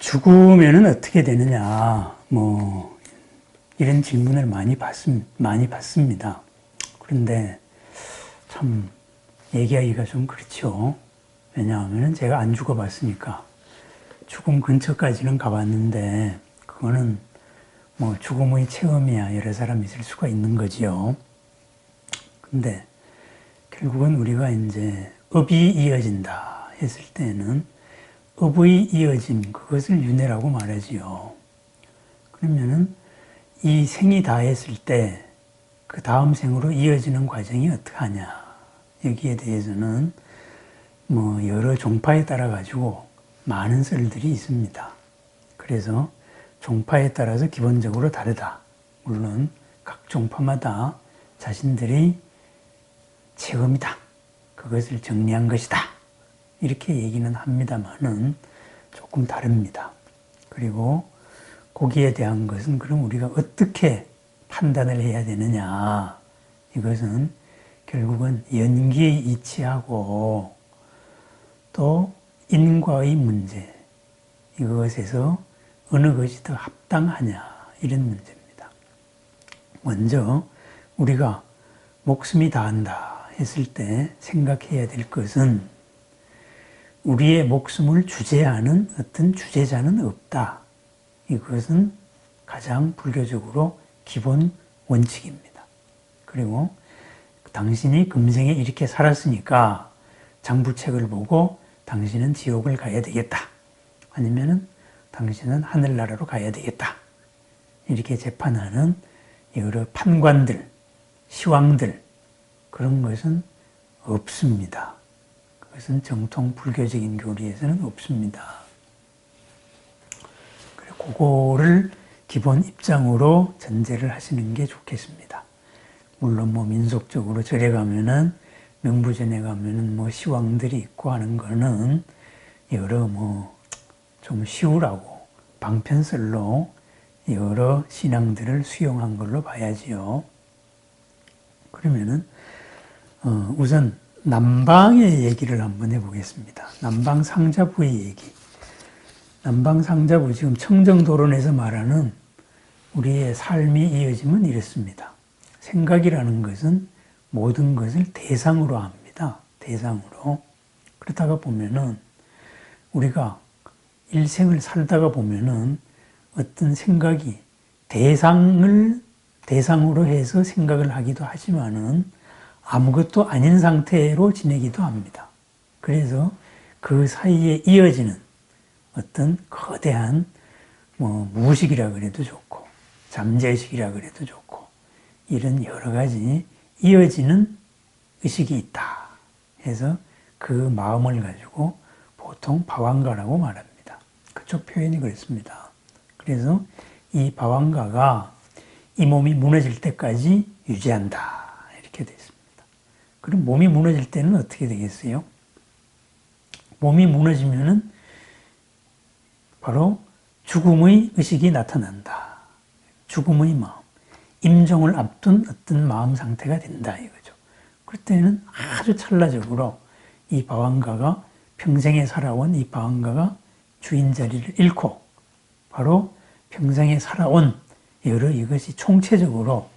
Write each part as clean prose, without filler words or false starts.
죽으면은 어떻게 되느냐, 이런 질문을 많이 받습니다. 그런데 참 얘기하기가 좀 그렇죠. 왜냐하면 제가 안 죽어봤으니까. 죽음 근처까지는 가봤는데, 그거는 죽음의 체험이야 여러 사람이 있을 수가 있는 거지요. 근데 결국은 우리가 이제 업이 이어진다 했을 때는 업의 이어짐, 그것을 윤회라고 말하지요. 그러면은 이 생이 다했을 때 그 다음 생으로 이어지는 과정이 어떻게 하냐. 여기에 대해서는 여러 종파에 따라 가지고 많은 썰들이 있습니다. 그래서 종파에 따라서 기본적으로 다르다. 물론 각 종파마다 자신들의 체험이다. 그것을 정리한 것이다. 이렇게 얘기는 합니다만은 조금 다릅니다. 그리고 거기에 대한 것은 그럼 우리가 어떻게 판단을 해야 되느냐. 이것은 결국은 연기의 이치하고 또 인과의 문제, 이것에서 어느 것이 더 합당하냐, 이런 문제입니다. 먼저 우리가 목숨이 다한다 했을 때 생각해야 될 것은 우리의 목숨을 주재하는 어떤 주재자는 없다. 이것은 가장 불교적으로 기본 원칙입니다. 그리고 당신이 금생에 이렇게 살았으니까 장부책을 보고 당신은 지옥을 가야 되겠다. 아니면은 당신은 하늘나라로 가야 되겠다. 이렇게 재판하는 여러 판관들, 시황들, 그런 것은 없습니다. 그것은 정통 불교적인 교리에서는 없습니다. 그리고 그거를 기본 입장으로 전제를 하시는 게 좋겠습니다. 물론 민속적으로 절에 가면은 명부전에 가면은 시황들이 있고 하는 거는 여러 좀 쉬우라고 방편설로 여러 신앙들을 수용한 걸로 봐야지요. 그러면은 우선 남방의 얘기를 한번 해보겠습니다. 남방 상자부의 얘기. 남방 상자부, 지금 청정도론에서 말하는 우리의 삶이 이어지면 이렇습니다. 생각이라는 것은 모든 것을 대상으로 합니다. 대상으로. 그러다가 보면은 우리가 일생을 살다가 보면은 어떤 생각이 대상으로 해서 생각을 하기도 하지만은 아무것도 아닌 상태로 지내기도 합니다. 그래서 그 사이에 이어지는 어떤 거대한 무의식이라 그래도 좋고 잠재의식이라 그래도 좋고 이런 여러 가지 이어지는 의식이 있다 해서 그 마음을 가지고 보통 바왕가라고 말합니다. 그쪽 표현이 그렇습니다. 그래서 이 바왕가가 이 몸이 무너질 때까지 유지한다 이렇게 되어 있습니다. 그럼 몸이 무너질 때는 어떻게 되겠어요? 몸이 무너지면은 바로 죽음의 의식이 나타난다. 죽음의 마음, 임종을 앞둔 어떤 마음 상태가 된다 이거죠. 그때는 아주 찰나적으로 이 바왕가가 평생에 살아온 이 바왕가가 주인 자리를 잃고 바로 평생에 살아온 여러 이것이 총체적으로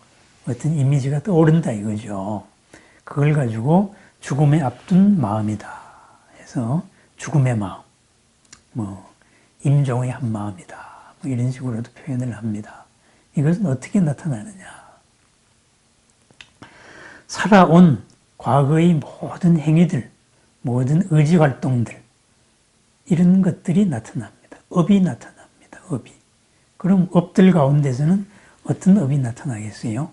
어떤 이미지가 떠오른다 이거죠. 그걸 가지고 죽음에 앞둔 마음이다 해서 죽음의 마음, 임종의 한 마음이다. 이런 식으로도 표현을 합니다. 이것은 어떻게 나타나느냐. 살아온 과거의 모든 행위들, 모든 의지 활동들, 이런 것들이 나타납니다. 업이 나타납니다. 업이. 그럼 업들 가운데서는 어떤 업이 나타나겠어요?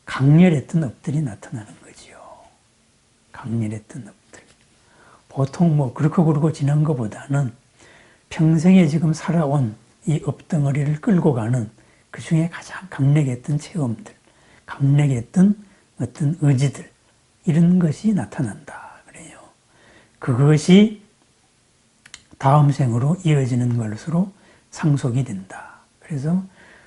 강렬했던 업들이 나타나는 거지요. 강렬했던 업들. 보통 그렇고 지난 것보다는 평생에 지금 살아온 이 업덩어리를 끌고 가는 그 중에 가장 강력했던 체험들, 강력했던 어떤 의지들, 이런 것이 나타난다. 그래요. 그것이 다음 생으로 이어지는 것으로 상속이 된다. 그래서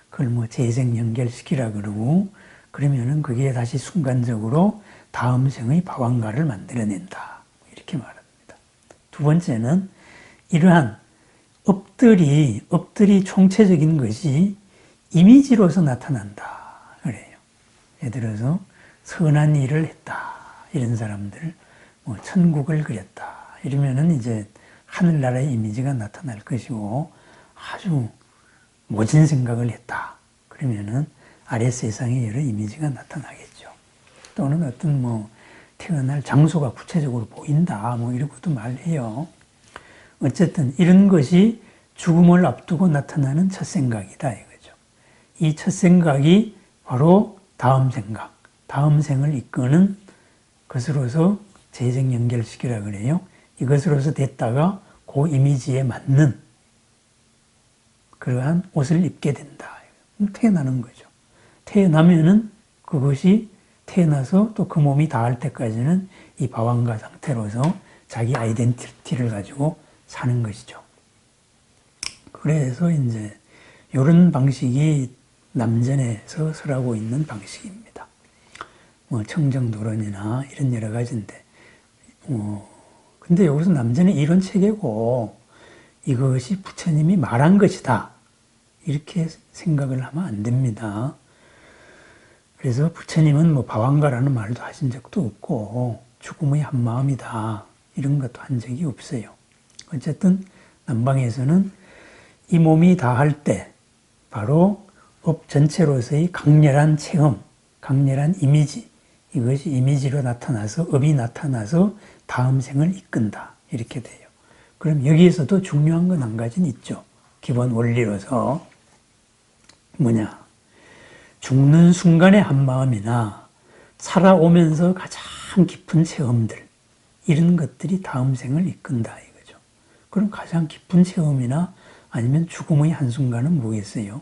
그걸 재생연결시키라 그러고, 그러면은 그게 다시 순간적으로 다음 생의 바왕가를 만들어낸다. 이렇게 말합니다. 두 번째는 이러한 업들이 총체적인 것이 이미지로서 나타난다. 그래요. 예를 들어서 선한 일을 했다. 이런 사람들, 뭐 천국을 그렸다. 이러면은 이제 하늘나라의 이미지가 나타날 것이고, 아주 모진 생각을 했다. 그러면은 아래 세상의 여러 이미지가 나타나겠죠. 또는 어떤 뭐 태어날 장소가 구체적으로 보인다. 뭐 이러고도 말해요. 어쨌든 이런 것이 죽음을 앞두고 나타나는 첫 생각이다 이거죠. 이 첫 생각이 바로 다음 생각, 다음 생을 이끄는 것으로서 재생 연결시키라 그래요. 이것으로서 됐다가 그 이미지에 맞는 그러한 옷을 입게 된다. 태어나는 거죠. 태어나면은 그것이 태어나서 또 그 몸이 닿을 때까지는 이 바완가 상태로서 자기 아이덴티티를 가지고 사는 것이죠. 그래서 이제 이런 방식이 남전에서 설하고 있는 방식입니다. 뭐 청정도론이나 이런 여러 가지인데, 근데 여기서 남전의 이론 체계고 이것이 부처님이 말한 것이다. 이렇게 생각을 하면 안 됩니다. 그래서 부처님은 뭐 바완가라는 말도 하신 적도 없고 죽음의 한 마음이다. 이런 것도 한 적이 없어요. 어쨌든 남방에서는 이 몸이 다할 때 바로 업 전체로서의 강렬한 체험, 강렬한 이미지, 이것이 이미지로 나타나서 업이 나타나서 다음 생을 이끈다. 이렇게 돼요. 그럼 여기에서도 중요한 건 한 가지는 있죠. 기본 원리로서 뭐냐? 죽는 순간의 한마음이나 살아오면서 가장 깊은 체험들, 이런 것들이 다음 생을 이끈다 이거죠. 그럼 가장 깊은 체험이나 아니면 죽음의 한순간은 뭐겠어요?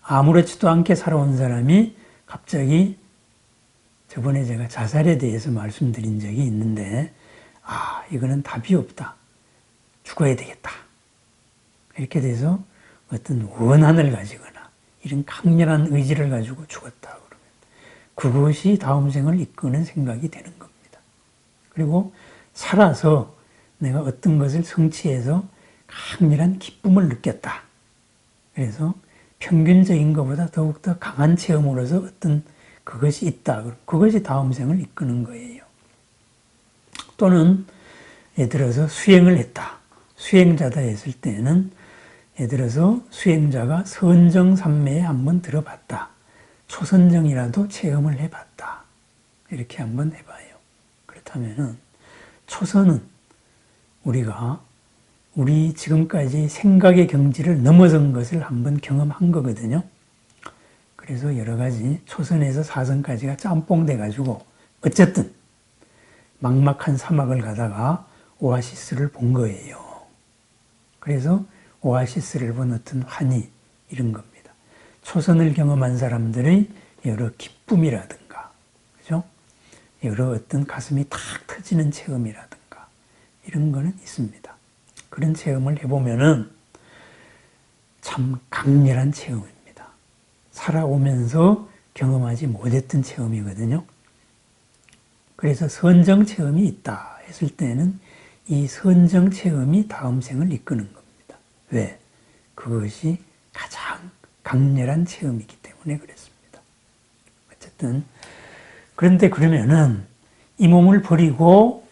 아무렇지도 않게 살아온 사람이 갑자기, 저번에 제가 자살에 대해서 말씀드린 적이 있는데, 이거는 답이 없다. 죽어야 되겠다. 이렇게 돼서 어떤 원한을 가지거나 이런 강렬한 의지를 가지고 죽었다 그러면 그것이 다음 생을 이끄는 생각이 되는 겁니다. 그리고 살아서 내가 어떤 것을 성취해서 강렬한 기쁨을 느꼈다. 그래서 평균적인 것보다 더욱더 강한 체험으로서 어떤 그것이 있다. 그것이 다음 생을 이끄는 거예요. 또는 예를 들어서 수행을 했다. 수행자다 했을 때는 예를 들어서 수행자가 선정삼매에 한번 들어봤다. 초선정이라도 체험을 해봤다. 이렇게 한번 해봐요. 그렇다면은 초선은 우리 지금까지 생각의 경지를 넘어선 것을 한번 경험한 거거든요. 그래서 여러 가지 초선에서 사선까지가 짬뽕 돼가지고 어쨌든 막막한 사막을 가다가 오아시스를 본 거예요. 그래서 오아시스를 본 어떤 환희 이런 겁니다. 초선을 경험한 사람들의 여러 기쁨이라든가, 그죠? 여러 어떤 가슴이 탁 터지는 체험이라든가 이런 거는 있습니다. 그런 체험을 해보면은 참 강렬한 체험입니다. 살아오면서 경험하지 못했던 체험이거든요. 그래서 선정 체험이 있다 했을 때는 이 선정 체험이 다음 생을 이끄는 겁니다. 왜? 그것이 가장 강렬한 체험이기 때문에 그랬습니다. 어쨌든 그런데 그러면은 이 몸을 버리고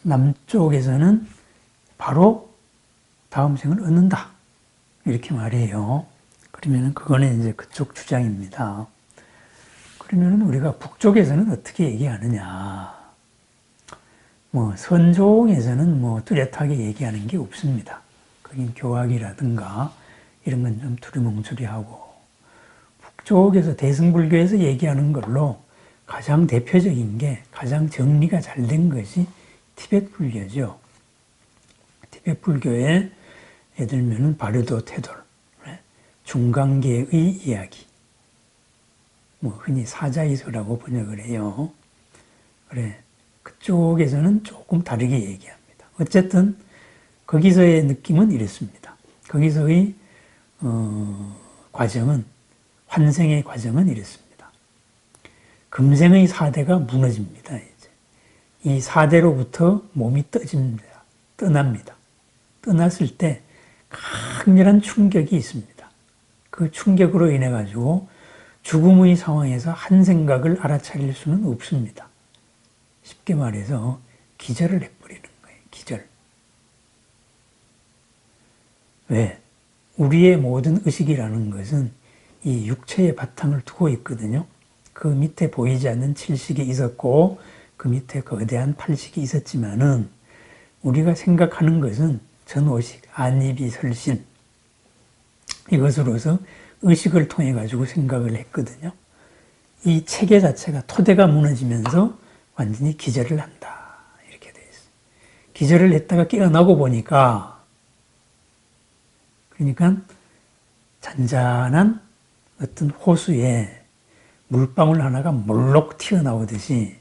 남쪽에서는 바로 다음 생을 얻는다. 이렇게 말해요. 그러면은 그거는 이제 그쪽 주장입니다. 그러면은 우리가 북쪽에서는 어떻게 얘기하느냐? 뭐 선종에서는 뭐 뚜렷하게 얘기하는 게 없습니다. 거긴 교학이라든가 이런 건 좀 두리뭉술이하고, 북쪽에서 대승불교에서 얘기하는 걸로 가장 대표적인 게, 가장 정리가 잘 된 것이 티베트 불교죠. 티베트 불교에 예를 들면 바르도 테돌, 중간계의 이야기, 뭐 흔히 사자이서라고 번역을 해요. 그래, 그쪽에서는 조금 다르게 얘기합니다. 어쨌든 거기서의 느낌은 이렇습니다. 거기서의 과정은, 환생의 과정은 이렇습니다. 금생의 사대가 무너집니다. 이제 이 사대로부터 몸이 떠납니다. 떠났을 때 강렬한 충격이 있습니다. 그 충격으로 인해 가지고 죽음의 상황에서 한 생각을 알아차릴 수는 없습니다. 쉽게 말해서 기절을 해버리는 거예요. 기절. 왜? 우리의 모든 의식이라는 것은 이 육체의 바탕을 두고 있거든요. 그 밑에 보이지 않는 칠식이 있었고 그 밑에 거대한 팔식이 있었지만은 우리가 생각하는 것은 전오식, 안입이 설신 이것으로서 의식을 통해 가지고 생각을 했거든요. 이 체계 자체가 토대가 무너지면서 완전히 기절을 한다. 이렇게 돼 있어요. 기절을 했다가 깨어나고 보니까 그러니까 잔잔한 어떤 호수에 물방울 하나가 몰록 튀어나오듯이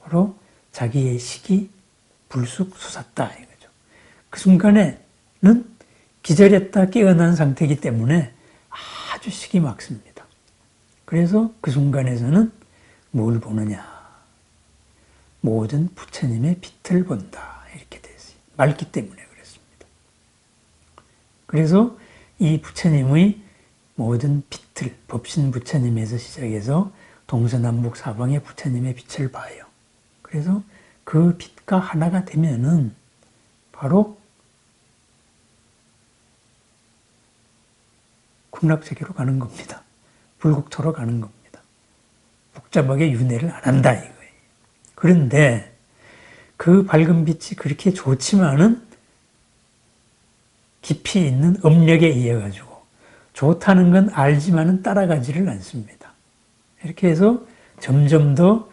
바로 자기의 식이 불쑥 솟았다 이거죠. 그 순간에는 기절했다 깨어난 상태이기 때문에 아주 식이 막습니다. 그래서 그 순간에서는 뭘 보느냐? 모든 부처님의 빛을 본다 이렇게 됐어요. 맑기 때문에 그렇습니다. 그래서 이 부처님의 모든 빛을 법신 부처님에서 시작해서 동서남북 사방의 부처님의 빛을 봐요. 그래서 그 빛과 하나가 되면은 바로 극락세계로 가는 겁니다. 불국토로 가는 겁니다. 복잡하게 윤회를 안 한다 이거예요. 그런데 그 밝은 빛이 그렇게 좋지만은 깊이 있는 업력에 의해 가지고 좋다는 건 알지만은 따라가지를 않습니다. 이렇게 해서 점점 더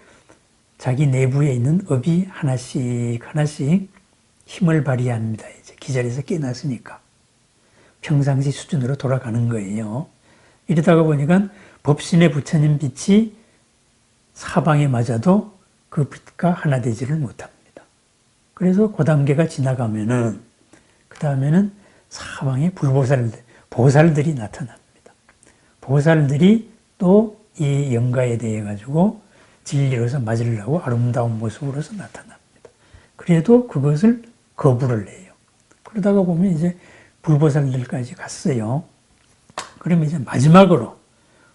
자기 내부에 있는 업이 하나씩 하나씩 힘을 발휘합니다. 이제 기절에서 깨어났으니까 평상시 수준으로 돌아가는 거예요. 이러다가 보니까 법신의 부처님 빛이 사방에 맞아도 그 빛과 하나 되지를 못합니다. 그래서 그 단계가 지나가면은 그 다음에는 사방에 보살들이 나타납니다. 보살들이 또 이 영가에 대해 가지고 진리로서 맞으려고 아름다운 모습으로서 나타납니다. 그래도 그것을 거부를 해요. 그러다가 보면 이제 불보살들까지 갔어요. 그러면 이제 마지막으로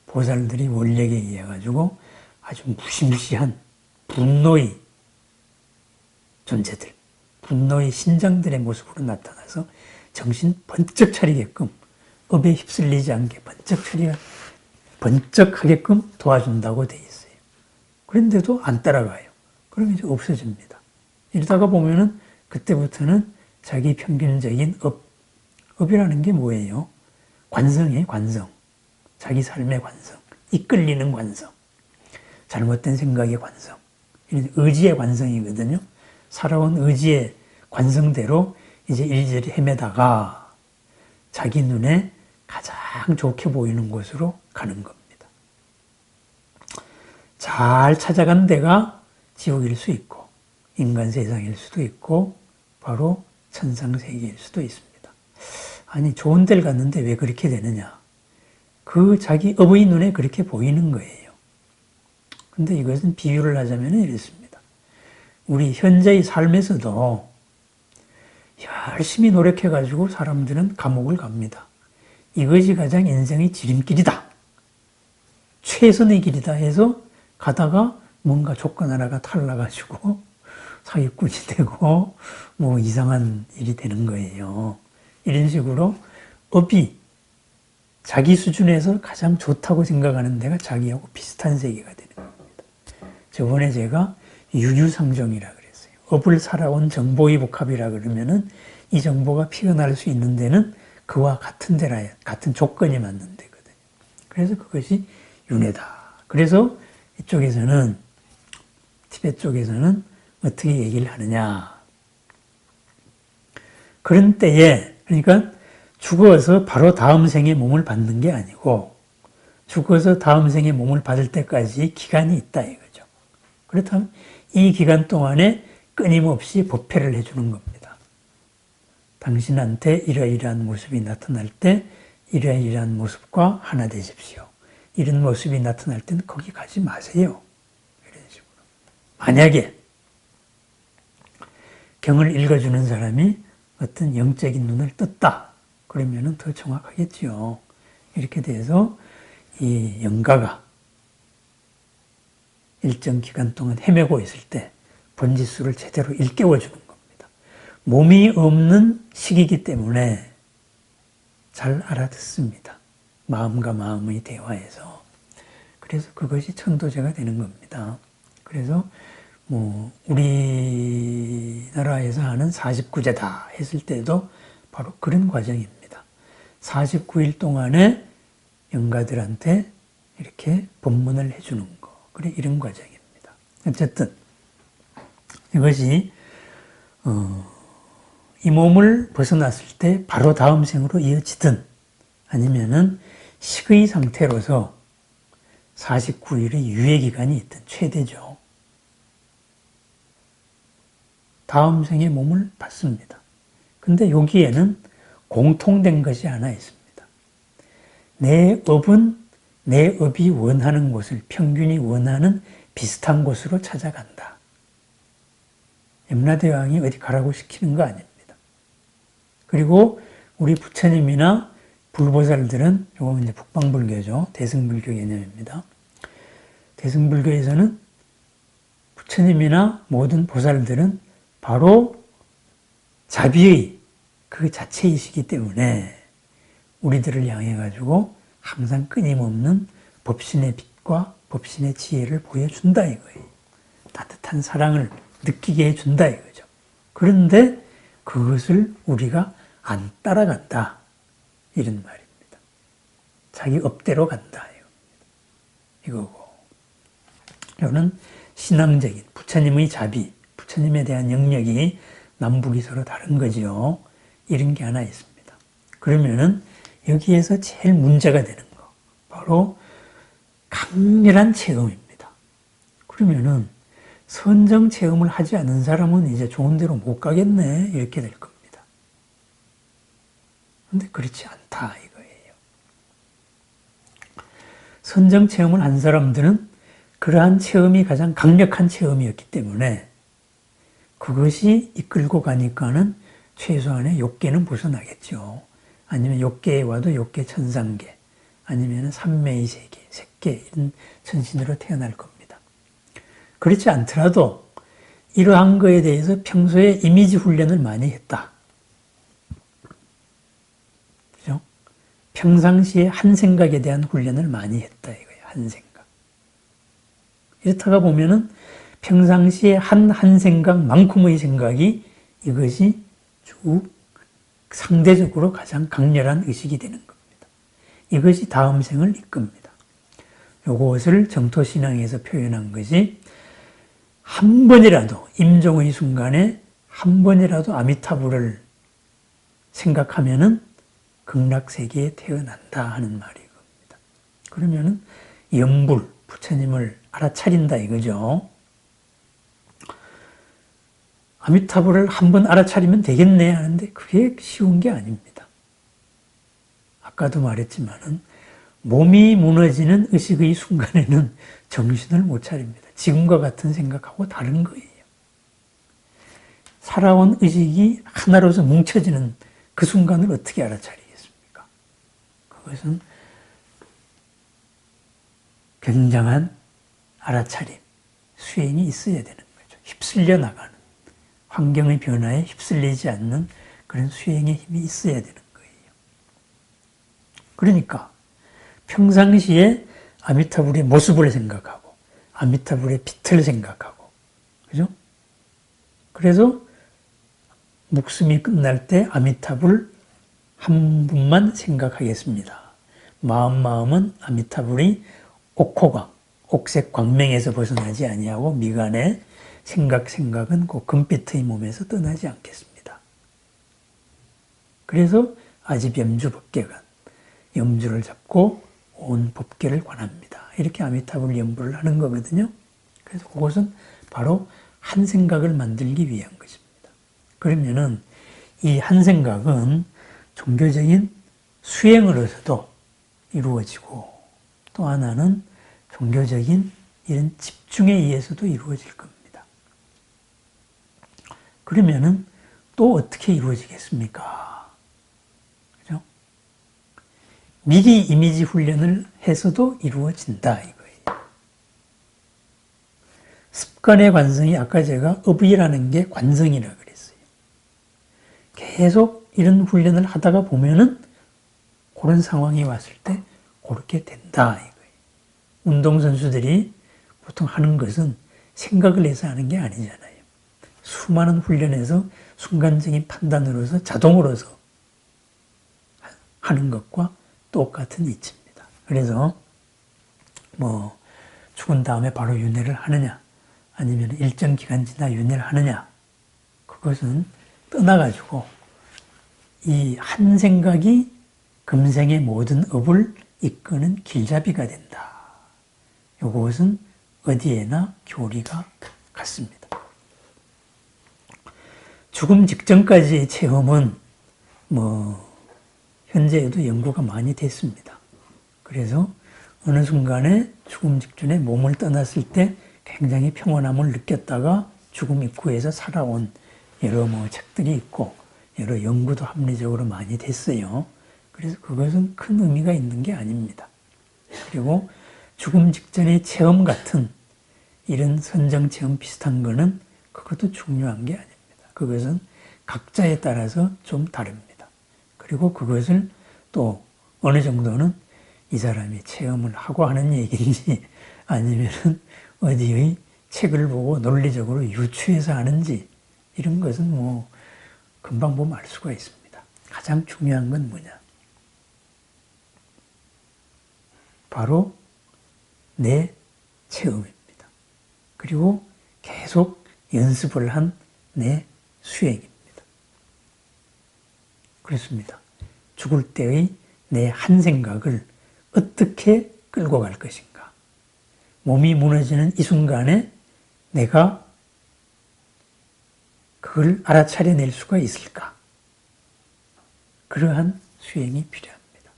보살들이 원력에 의해 가지고 아주 무시무시한 분노의 존재들, 분노의 신장들의 모습으로 나타나서 정신 번쩍 차리게끔 업에 휩쓸리지 않게 번쩍하게끔 도와준다고 돼 있어요. 그런데도 안 따라가요. 그럼 이제 없어집니다. 이러다가 보면은 그때부터는 자기 평균적인 업이라는 게 뭐예요? 관성이에요, 관성. 자기 삶의 관성. 이끌리는 관성. 잘못된 생각의 관성. 의지의 관성이거든요. 살아온 의지의 관성대로 이제 이리저리 헤매다가 자기 눈에 가장 좋게 보이는 곳으로 가는 겁니다. 잘 찾아간 데가 지옥일 수 있고 인간 세상일 수도 있고 바로 천상세계일 수도 있습니다. 아니 좋은 데를 갔는데 왜 그렇게 되느냐? 그 자기 업의 눈에 그렇게 보이는 거예요. 근데 이것은 비유를 하자면 이렇습니다. 우리 현재의 삶에서도 열심히 노력해가지고 사람들은 감옥을 갑니다. 이것이 가장 인생의 지름길이다. 최선의 길이다 해서 가다가 뭔가 조건 하나가 달라가지고 사기꾼이 되고 뭐 이상한 일이 되는 거예요. 이런 식으로 업이 자기 수준에서 가장 좋다고 생각하는 데가 자기하고 비슷한 세계가 되는 겁니다. 저번에 제가 유유상종이라 그랬어요. 업을 살아온 정보의 복합이라 그러면은 이 정보가 피어날 수 있는 데는 그와 같은 데라 같은 조건이 맞는 데거든요. 그래서 그것이 윤회다. 그래서 이쪽에서는 티베트 쪽에서는 어떻게 얘기를 하느냐. 그런 때에 그러니까 죽어서 바로 다음 생에 몸을 받는 게 아니고 죽어서 다음 생에 몸을 받을 때까지 기간이 있다 이거죠. 그렇다면 이 기간 동안에 끊임없이 법회를 해주는 겁니다. 당신한테 이러이러한 모습이 나타날 때 이러이러한 모습과 하나 되십시오. 이런 모습이 나타날 때는 거기 가지 마세요. 이런 식으로. 만약에 경을 읽어주는 사람이 어떤 영적인 눈을 떴다. 그러면은 더 정확하겠지요. 이렇게 돼서 이 영가가 일정 기간 동안 헤매고 있을 때 번지수를 제대로 일깨워주는 겁니다. 몸이 없는 시기이기 때문에 잘 알아듣습니다. 마음과 마음의 대화에서. 그래서 그것이 천도제가 되는 겁니다. 그래서 우리나라에서 하는 49제다 했을 때도 바로 그런 과정입니다. 49일 동안에 영가들한테 이렇게 법문을 해주는 거. 그래, 이런 과정입니다. 어쨌든 이것이 이 몸을 벗어났을 때 바로 다음 생으로 이어지든 아니면은 식의 상태로서 49일의 유예기간이 있든 최대죠. 다음 생에 몸을 받습니다. 근데 여기에는 공통된 것이 하나 있습니다. 내 업은 내 업이 원하는 곳을, 평균이 원하는 비슷한 곳으로 찾아간다. 염라대왕이 어디 가라고 시키는 거 아닙니다. 그리고 우리 부처님이나 불보살들은, 요건 이제 북방불교죠. 대승불교 개념입니다. 대승불교에서는 부처님이나 모든 보살들은 바로 자비의 그 자체이시기 때문에 우리들을 향해 가지고 항상 끊임없는 법신의 빛과 법신의 지혜를 보여준다 이거예요. 따뜻한 사랑을 느끼게 해준다 이거죠. 그런데 그것을 우리가 안 따라간다 이런 말입니다. 자기 업대로 간다 이거고. 이거는 신앙적인 부처님의 자비, 부처님에 대한 영역이 남북이 서로 다른 거지요. 이런 게 하나 있습니다. 그러면은 여기에서 제일 문제가 되는 거 바로 강렬한 체험입니다. 그러면은 선정 체험을 하지 않은 사람은 이제 좋은 데로 못 가겠네 이렇게 될 겁니다. 그런데 그렇지 않다 이거예요. 선정 체험을 한 사람들은 그러한 체험이 가장 강력한 체험이었기 때문에 그것이 이끌고 가니까는 최소한의 욕계는 벗어나겠죠. 아니면 욕계에 와도 욕계 천상계, 아니면 삼매의 세계, 색계 이런 천신으로 태어날 겁니다. 그렇지 않더라도 이러한 거에 대해서 평소에 이미지 훈련을 많이 했다. 그죠? 평상시에 한 생각에 대한 훈련을 많이 했다 이거예요. 한 생각. 이렇다가 보면은 평상시에 한 생각만큼의 생각이 이것이 쭉 상대적으로 가장 강렬한 의식이 되는 겁니다. 이것이 다음 생을 이끕니다. 이것을 정토신앙에서 표현한 것이 한 번이라도 임종의 순간에 한 번이라도 아미타불을 생각하면은 극락세계에 태어난다 하는 말이 겁니다. 그러면은 염불, 부처님을 알아차린다 이거죠. 아미타불을 한번 알아차리면 되겠네 하는데 그게 쉬운 게 아닙니다. 아까도 말했지만은 몸이 무너지는 의식의 순간에는 정신을 못 차립니다. 지금과 같은 생각하고 다른 거예요. 살아온 의식이 하나로서 뭉쳐지는 그 순간을 어떻게 알아차리겠습니까? 그것은 굉장한 알아차림, 수행이 있어야 되는 거죠. 휩쓸려 나가는, 환경의 변화에 휩쓸리지 않는 그런 수행의 힘이 있어야 되는 거예요. 그러니까 평상시에 아미타불의 모습을 생각하고 아미타불의 빛을 생각하고, 그죠? 그래서 목숨이 끝날 때 아미타불 한 분만 생각하겠습니다. 마음은 아미타불이 옥호광, 옥색 광명에서 벗어나지 아니하고 미간에 생각은 그 금빛의 몸에서 떠나지 않겠습니다. 그래서 아집염주 법계관, 염주를 잡고 온 법계를 관합니다. 이렇게 아미타불 염불을 하는 거거든요. 그래서 그것은 바로 한 생각을 만들기 위한 것입니다. 그러면은 이 한 생각은 종교적인 수행으로서도 이루어지고 또 하나는 종교적인 이런 집중에 의해서도 이루어질 겁니다. 그러면은 또 어떻게 이루어지겠습니까? 그죠? 미리 이미지 훈련을 해서도 이루어진다 이거예요. 습관의 관성이 아까 제가 업이라는 게 관성이라 그랬어요. 계속 이런 훈련을 하다가 보면은 그런 상황이 왔을 때 그렇게 된다 이거예요. 운동선수들이 보통 하는 것은 생각을 해서 하는 게 아니잖아요. 수많은 훈련에서 순간적인 판단으로서 자동으로서 하는 것과 똑같은 이치입니다. 그래서 뭐 죽은 다음에 바로 윤회를 하느냐 아니면 일정 기간 지나 윤회를 하느냐 그것은 떠나가지고 이 한 생각이 금생의 모든 업을 이끄는 길잡이가 된다. 이것은 어디에나 교리가 같습니다. 죽음 직전까지의 체험은 뭐 현재에도 연구가 많이 됐습니다. 그래서 어느 순간에 죽음 직전에 몸을 떠났을 때 굉장히 평온함을 느꼈다가 죽음 입구에서 살아온 여러 뭐 책들이 있고 여러 연구도 합리적으로 많이 됐어요. 그래서 그것은 큰 의미가 있는 게 아닙니다. 그리고 죽음 직전의 체험 같은 이런 선정 체험 비슷한 거는 그것도 중요한 게 아닙니다. 그것은 각자에 따라서 좀 다릅니다. 그리고 그것을 또 어느 정도는 이 사람이 체험을 하고 하는 얘기인지 아니면은 어디의 책을 보고 논리적으로 유추해서 하는지 이런 것은 뭐 금방 보면 알 수가 있습니다. 가장 중요한 건 뭐냐? 바로 내 체험입니다. 그리고 계속 연습을 한 내 수행입니다. 그렇습니다. 죽을 때의 내 한 생각을 어떻게 끌고 갈 것인가? 몸이 무너지는 이 순간에 내가 그걸 알아차려낼 수가 있을까? 그러한 수행이 필요합니다.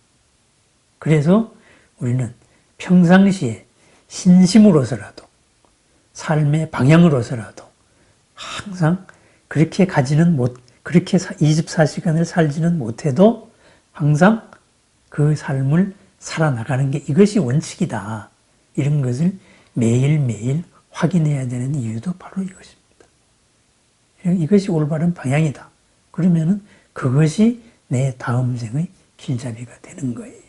그래서 우리는 평상시에 신심으로서라도 삶의 방향으로서라도 항상 그렇게 그렇게 24시간을 살지는 못해도 항상 그 삶을 살아나가는 게 이것이 원칙이다. 이런 것을 매일매일 확인해야 되는 이유도 바로 이것입니다. 이것이 올바른 방향이다. 그러면은 그것이 내 다음 생의 길잡이가 되는 거예요.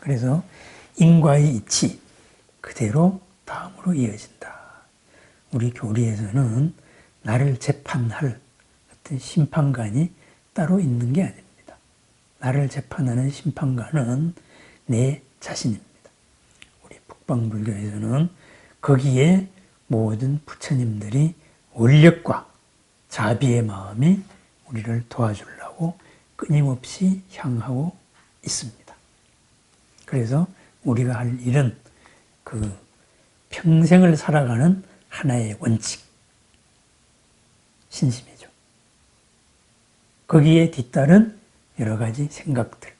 그래서 인과의 이치 그대로 다음으로 이어진다. 우리 교리에서는 나를 재판할 어떤 심판관이 따로 있는 게 아닙니다. 나를 재판하는 심판관은 내 자신입니다. 우리 북방불교에서는 거기에 모든 부처님들이 원력과 자비의 마음이 우리를 도와주려고 끊임없이 향하고 있습니다. 그래서 우리가 할 일은 그 평생을 살아가는 하나의 원칙, 신심이죠. 거기에 뒤따른 여러 가지 생각들,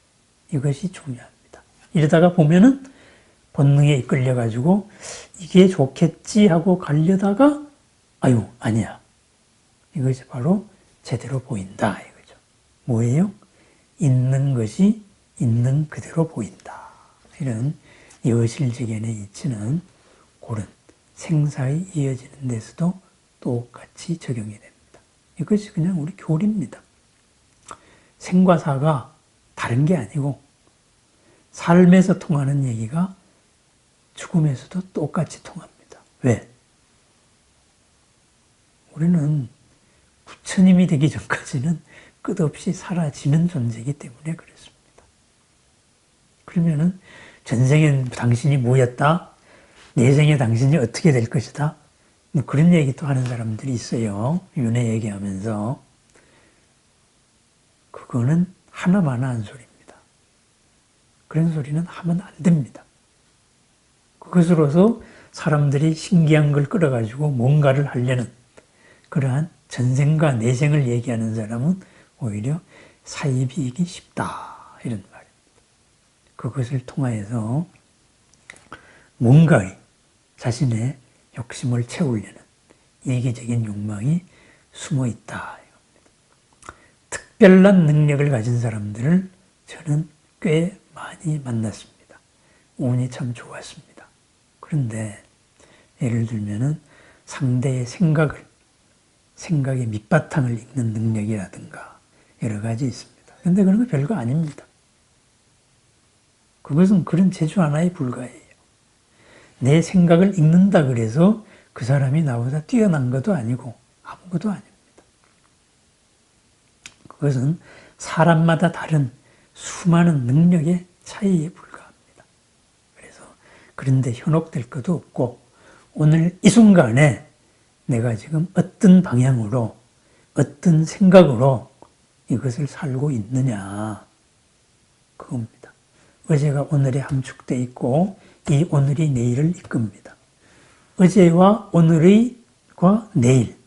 이것이 중요합니다. 이러다가 보면은 본능에 이끌려가지고 이게 좋겠지 하고 가려다가 아유, 아니야. 이것이 바로 제대로 보인다. 이거죠. 뭐예요? 있는 것이 있는 그대로 보인다. 이런 여실직연의 이치는 그런 생사에 이어지는 데서도 똑같이 적용이 됩니다. 이것이 그냥 우리 교리입니다. 생과 사가 다른 게 아니고 삶에서 통하는 얘기가 죽음에서도 똑같이 통합니다. 왜? 우리는 부처님이 되기 전까지는 끝없이 사라지는 존재이기 때문에 그렇습니다. 그러면은 전생엔 당신이 뭐였다? 내생에 당신이 어떻게 될 것이다? 뭐 그런 얘기도 하는 사람들이 있어요. 윤회 얘기하면서. 그거는 하나마나한 소리입니다. 그런 소리는 하면 안 됩니다. 그것으로서 사람들이 신기한 걸 끌어가지고 뭔가를 하려는 그러한 전생과 내생을 얘기하는 사람은 오히려 사이비이기 쉽다. 이런 말입니다. 그것을 통하여서 뭔가의 자신의 욕심을 채우려는 이기적인 욕망이 숨어 있다. 특별한 능력을 가진 사람들을 저는 꽤 많이 만났습니다. 운이 참 좋았습니다. 그런데 예를 들면은 상대의 생각의 밑바탕을 읽는 능력이라든가 여러 가지 있습니다. 그런데 그런 거 별거 아닙니다. 그것은 그런 재주 하나에 불과해요. 내 생각을 읽는다 그래서 그 사람이 나보다 뛰어난 것도 아니고 아무것도 아닙니다. 그것은 사람마다 다른 수많은 능력의 차이에 불과합니다. 그래서 그런데 현혹될 것도 없고 오늘 이 순간에 내가 지금 어떤 방향으로 어떤 생각으로 이것을 살고 있느냐 그겁니다. 어제가 오늘에 함축되어 있고 이 오늘이 내일을 이끕니다. 어제와 오늘과 내일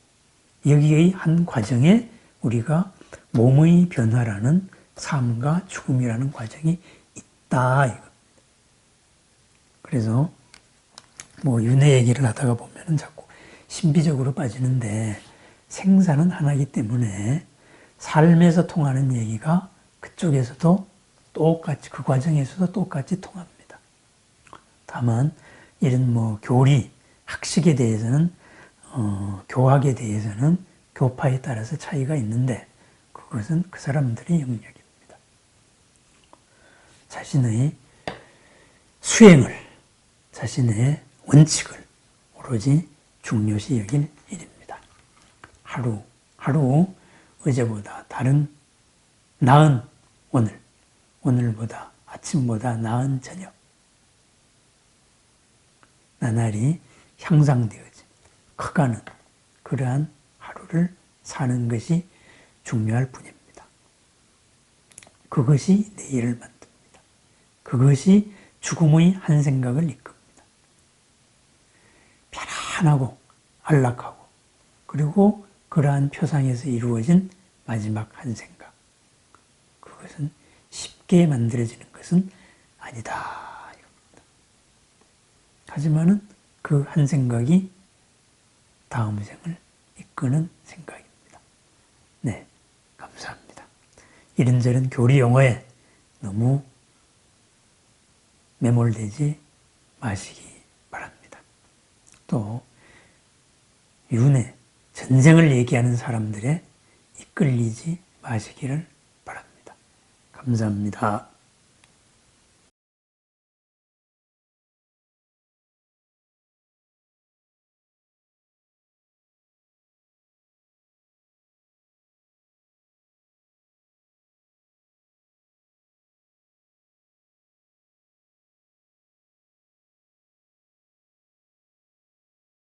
여기의 한 과정에 우리가 몸의 변화라는 삶과 죽음이라는 과정이 있다 이겁니다. 그래서 윤회 얘기를 하다가 보면은 자꾸 신비적으로 빠지는데 생사는 하나이기 때문에 삶에서 통하는 얘기가 그쪽에서도 똑같이 그 과정에서도 똑같이 통합니다. 다만 이런 교리, 학식에 대해서는 교학에 대해서는 교파에 따라서 차이가 있는데 그것은 그 사람들의 영역입니다. 자신의 수행을, 자신의 원칙을 오로지 중요시 여길 일입니다. 하루 어제보다 나은 오늘, 오늘보다 아침보다 나은 저녁 나날이 향상되어진 커가는 그러한 하루를 사는 것이 중요할 뿐입니다. 그것이 내일을 만듭니다. 그것이 죽음의 한 생각을 이끕니다. 편안하고 안락하고 그리고 그러한 표상에서 이루어진 마지막 한 생각. 그것은 쉽게 만들어지는 것은 아니다. 하지만은 그 한 생각이 다음 생을 이끄는 생각입니다. 네, 감사합니다. 이런저런 교리 용어에 너무 매몰되지 마시기 바랍니다. 또 윤회, 전쟁을 얘기하는 사람들에 이끌리지 마시기를 바랍니다. 감사합니다.